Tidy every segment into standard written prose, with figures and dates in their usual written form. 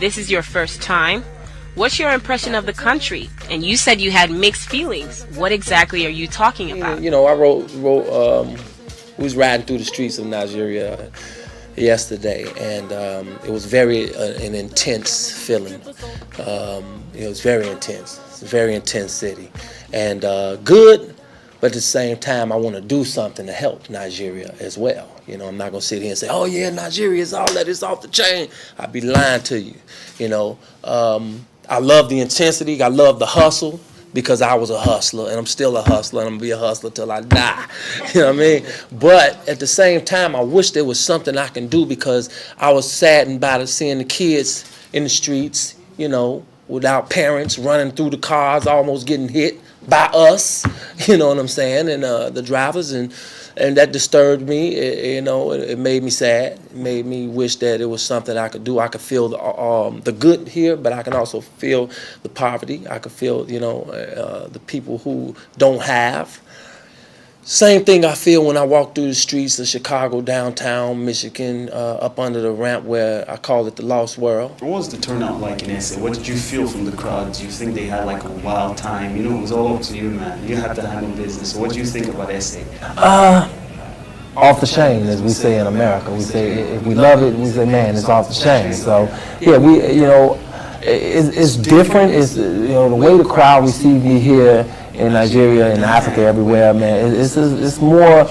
This is your first time. What's your impression of the country? And you said you had mixed feelings. What exactly are you talking about? You know, I wrote we was riding through the streets of Nigeria yesterday, and it was very an intense feeling. It was very intense. It's a very intense city, and good, but at the same time, I want to do something to help Nigeria as well. You know, I'm not gonna sit here and say, "Oh yeah, Nigeria is all that, it's off the chain." I'd be lying to you. You know, I love the intensity. I love the hustle, because I was a hustler, and I'm still a hustler, and I'm gonna be a hustler till I die. You know what I mean? But at the same time, I wish there was something I can do, because I was saddened by seeing the kids in the streets, you know, without parents, running through the cars, almost getting hit by us. You know what I'm saying? And the drivers, and that disturbed me. It made me sad. It made me wish that it was something I could do. I could feel the good here, but I can also feel the poverty. I could feel, the people who don't have. Same thing I feel when I walk through the streets of Chicago, downtown Michigan, up under the ramp where I call it the Lost World. What was the turnout like in SA? What did you feel from the crowd? Do you think they had like a wild time? You know, it was all up to you, man. You had to handle business. So what do you think about SA? Off the chain, as we say in America. We say, if we love it, we say, man, it's off the chain. So, yeah, it's different. It's, the way the crowd received me here in Nigeria, in Africa, everywhere, man. It's more.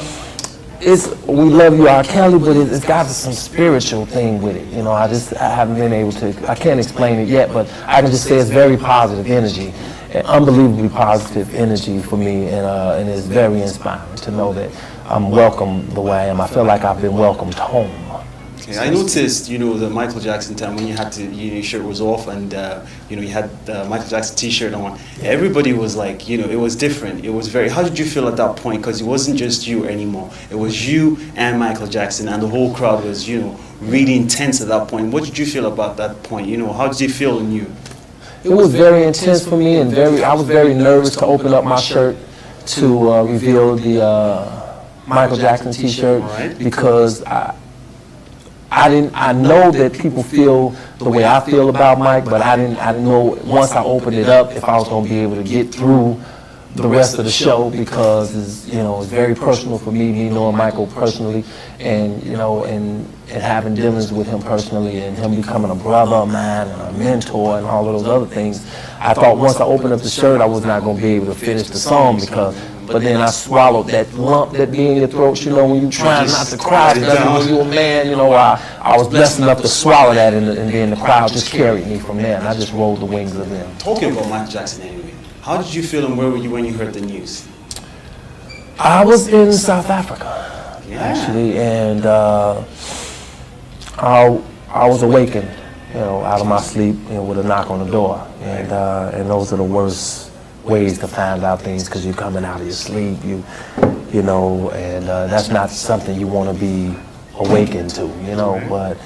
We love you, R. Kelly, but it's got some spiritual thing with it. I haven't been able to. I can't explain it yet, but I can just say it's very positive energy, unbelievably positive energy for me, and it's very inspiring to know that I'm welcome the way I am. I feel like I've been welcomed home. Okay, I noticed, the Michael Jackson time when you had to, your shirt was off, and you had the Michael Jackson T-shirt on. Everybody was like, it was different. It was very. How did you feel at that point? Because it wasn't just you anymore. It was you and Michael Jackson, and the whole crowd was, really intense at that point. What did you feel about that point? How did you feel in you? It was very intense for me, and I was very nervous to open up my shirt to reveal the Michael Jackson T-shirt, because I know that people feel the way I feel about Mike, but I didn't know once I opened it up if I was going to be able to get through the rest of the show, because it's very personal for me knowing Michael personally, and and having dealings with him personally, and him becoming a brother of mine and a mentor and all of those other things. I thought once I opened up the shirt, I was not going to be able to finish the song, but then I swallowed that lump that be in your throat, when you're trying not to cry, when you're a man, I was blessed enough to swallow that, and then the crowd just carried me from there, and I just rolled the wings of them. Talking about Michael Jackson anyway, how did you feel, and where were you when you heard the news? I was in South Africa, actually, and I was awakened, out of my sleep, with a knock on the door, and those are the worst ways to find out things, because you're coming out of your sleep, and that's not something you want to be awakened to, but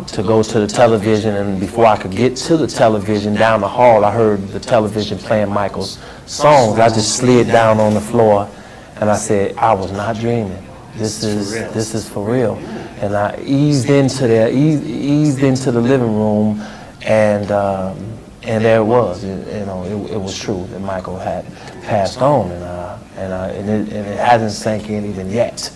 to go to the television, and before I could get to the television down the hall, I heard the television playing Michael's songs. I just slid down on the floor, and I said, I was not dreaming. This is for real. And I eased into the living room, and there it was. It was true that Michael had passed on, and it hasn't sank in even yet.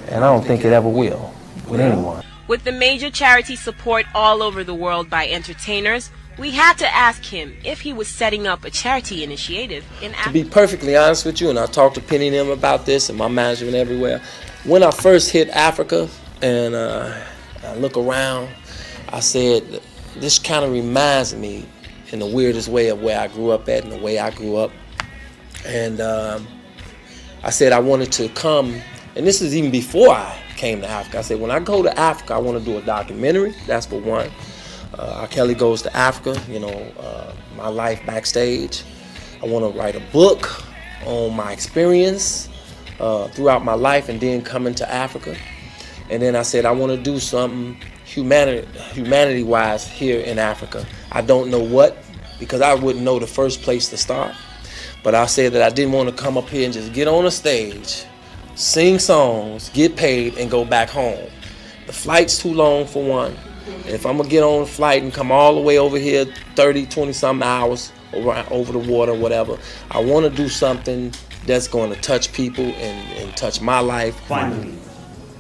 And I don't think it ever will with anyone. With the major charity support all over the world by entertainers, we had to ask him if he was setting up a charity initiative in Africa. To be perfectly honest with you, and I talked to Penny and them about this, and my management everywhere, when I first hit Africa and I look around, I said, this kind of reminds me in the weirdest way of where I grew up at and the way I grew up. And I said I wanted to come, and this is even before I came to Africa. I said, when I go to Africa, I want to do a documentary. That's for one. R. Kelly Goes to Africa, my life backstage. I want to write a book on my experience throughout my life, and then coming to Africa. And then I said I want to do something humanity-wise here in Africa. I don't know what, because I wouldn't know the first place to start. But I said that I didn't want to come up here and just get on a stage, sing songs, get paid, and go back home. The flight's too long for one. If I'm gonna get on a flight and come all the way over here 30, 20-something hours over the water, whatever, I want to do something that's going to touch people and touch my life. Finally,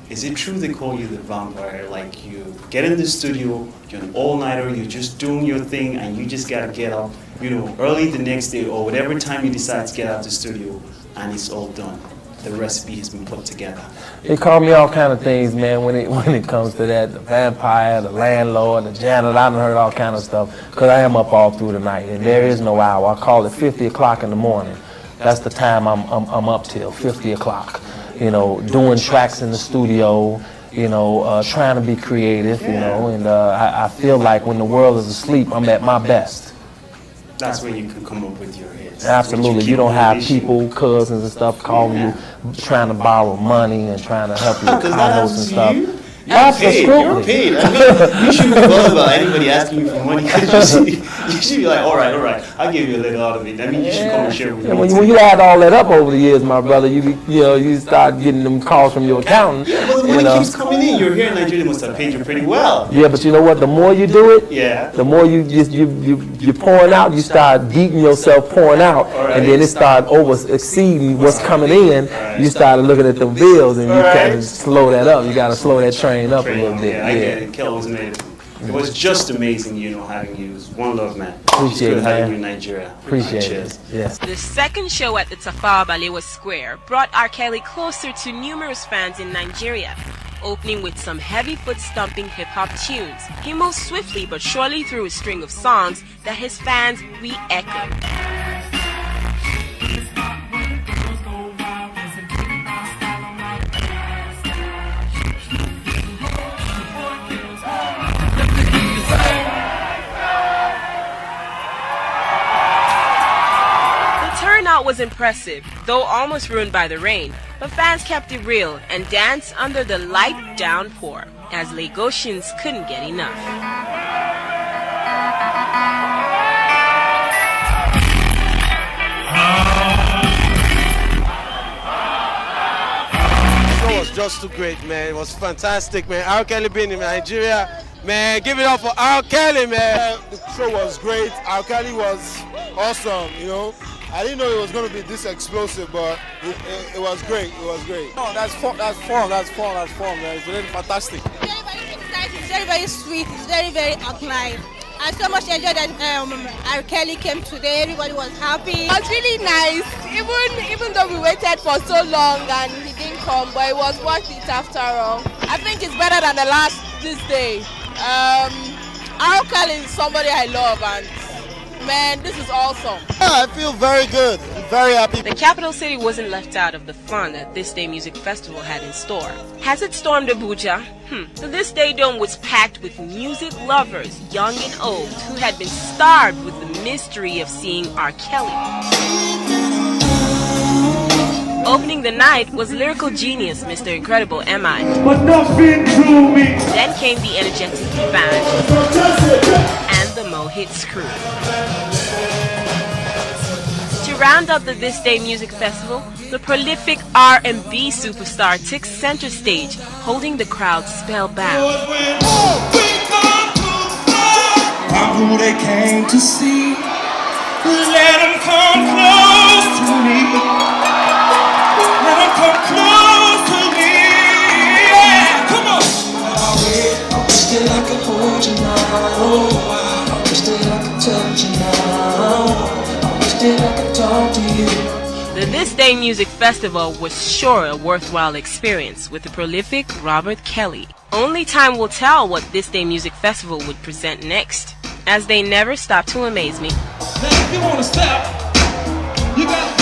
is it true they call you the vampire? Like, you get in the studio, you're an all-nighter, you're just doing your thing, and you just gotta get up, early the next day or whatever time you decide to get out of the studio, and it's all done. The recipe has been put together. They call me all kind of things, man, when it comes to that. The vampire, the landlord, the janitor. I done heard all kind of stuff, because I am up all through the night, and there is no hour. I call it 50 o'clock in the morning. That's the time I'm up till, 50 o'clock. Doing tracks in the studio, trying to be creative, and I feel like when the world is asleep, I'm at my best. That's when you can come up with your hits. Absolutely. You don't have people, cousins and stuff calling you, trying to borrow money and trying to help you with condos and stuff. Absolutely. You're paid. You shouldn't be bothered about anybody asking you for money, because you should be like, all right, I'll give you a little out of it. I mean, you should come and share with me. When you add all that up over the years, my brother, you start getting them calls from your accountant. Yeah, but the money keeps coming in. You're here in Nigeria, must have paid you pretty well. Yeah, but you know what? The more you do it, the more you're pouring out. You start beating yourself pouring out, and then it start exceeding what's coming in. You start looking at the bills, and you kind of slow that up. You got to slow that train up a little bit. Yeah, I get it. Kel was amazing. It was just amazing, having you. It was one love, man. Appreciate it, man. Having you in Nigeria. Appreciate it. Yes. The second show at the Tafawa Balewa Square brought R. Kelly closer to numerous fans in Nigeria, opening with some heavy foot-stomping hip-hop tunes. He moved swiftly but surely through a string of songs that his fans re-echoed. Was impressive, though almost ruined by the rain, but fans kept it real and danced under the light downpour, as Lagosians couldn't get enough. The show was just too great, man. It was fantastic, man. R. Kelly being in Nigeria, man, give it up for R. Kelly, man. The show was great. R. Kelly was awesome, I didn't know it was going to be this explosive, but it was great. It was great. Oh, that's fun, man. It's really fantastic. It's very, very sweet. It's very, very outlined. I so much enjoyed that R. Kelly came today. Everybody was happy. It was really nice. Even though we waited for so long and he didn't come, but it was worth it after all. I think it's better than the last Thisday. R. Kelly is somebody I love, and man, this is awesome. Yeah, I feel very good. I'm very happy. The capital city wasn't left out of the fun that Thisday Music Festival had in store. Has it stormed Abuja? The Thisday Dome was packed with music lovers, young and old, who had been starved with the mystery of seeing R. Kelly. Opening the night was lyrical genius Mr. Incredible M.I. Then came the energetic Dbanj and the MoHits crew. To round up the Thisday Music Festival, the prolific R&B superstar took center stage, holding the crowd spellbound. Who they came to see, let them come close to me. Let them come close to me. Yeah, come on. I wish that I could hold you now. I wish that I could touch you now. I wish that I could talk to you. The Thisday Music Festival was sure a worthwhile experience with the prolific Robert Kelly. Only time will tell what Thisday Music Festival would present next, as they never stop to amaze me. Now if you want to stop, you got